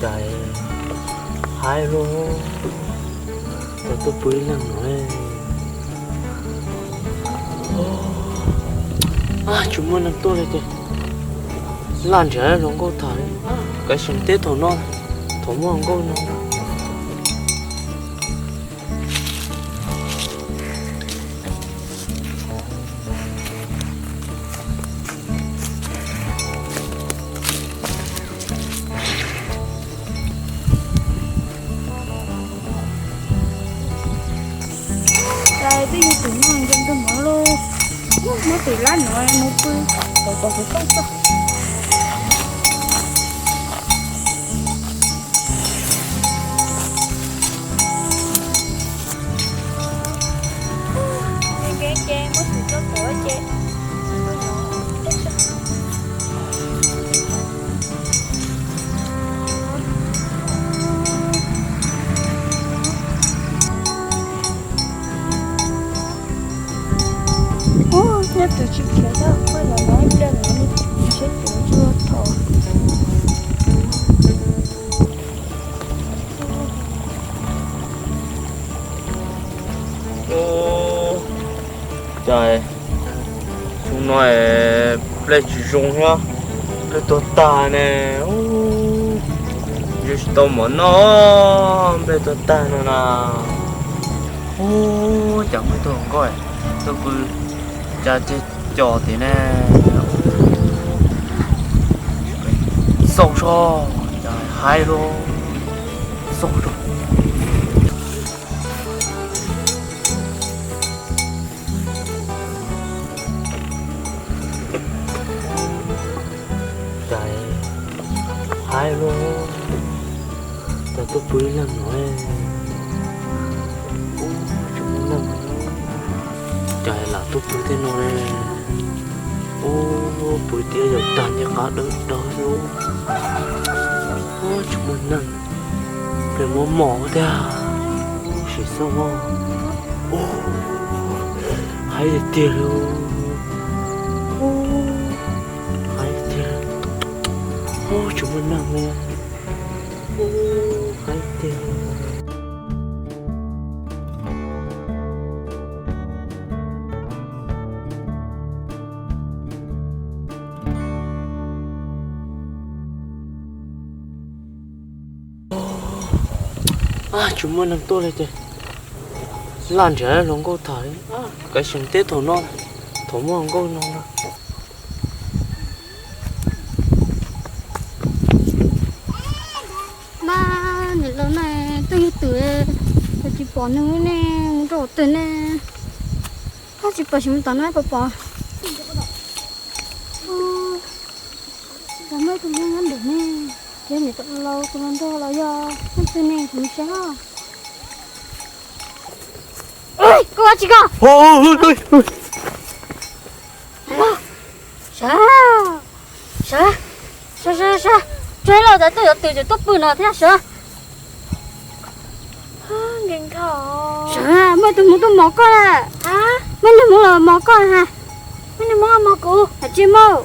Trời hai luôn. Tôi bưởi lần nữa. Chúng mình làm tôi đây kìa. Làm trẻ lòng cô thấy. Cái sinh tết thổ non. Thổ mong cô non. Đây tôi dùng tiếng Hàn trong tôi mở luôn. Nó tỷ lát nữa em mua cứ có cái không sao. Che mất thì có cửa che. Nếu tụi chị kia đó phải là nói ra là nó sẽ tự chưa thở. Trời chúng nói lấy chú dùng nhá. Lấy tôi ta nè. Juste tôi muốn nó lấy tôi ta nữa nè. Chẳng phải tôi không coi. Tôi cứ cha chết trò thế nè. Sâu so. Trời hai luôn. Sâu rồi. Trời hai luôn. Tôi bưởi lần nữa. Chúng lần nữa. Trời là tôi bưởi thế nào nè. Bưởi tía dọc tàn như cả đời luôn. Chúng mình nè. Để mỏ thế à. Chỉ sao mà. Hay là tía luôn. Hay tía. Chúng mình nè nè. Hay tía. Chúng mình làm tôi đây kìa. Làm trẻ lòng cô thấy. Cái sinh tết thổ non. Thổ mong cô non. Ba, này lâu này tôi tuổi tôi chỉ bỏ nữa nè, rồi tuổi nè. Nó chỉ bỏ chúng ta nói bỏ. Cảm ơn tụi mình ăn được nè. Thế này tụi lâu tụi mình đâu là do nó tuổi nè cũng sao. Ôi, cô chị cô. Sao? Chơi lâu đã tự tốt bự nào thế sao? Nhìn thỏ. Sao? Mấy tụi muốn tôi mò con à? Hả? Mấy đứa muốn là mò con hả? Mấy đứa muốn mò cô? Hả chị mò?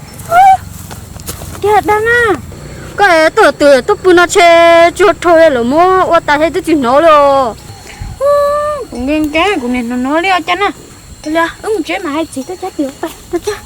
Kìa đang à? Cái tự tốt bự nào chơi chuột thôi là mua, ô ta thấy tôi chỉ nói rồi. Cũng nghe cái cũng nên nó nói liao chắn à. Tôi liao, chơi mà hay chỉ tôi chết được. Tôi chết.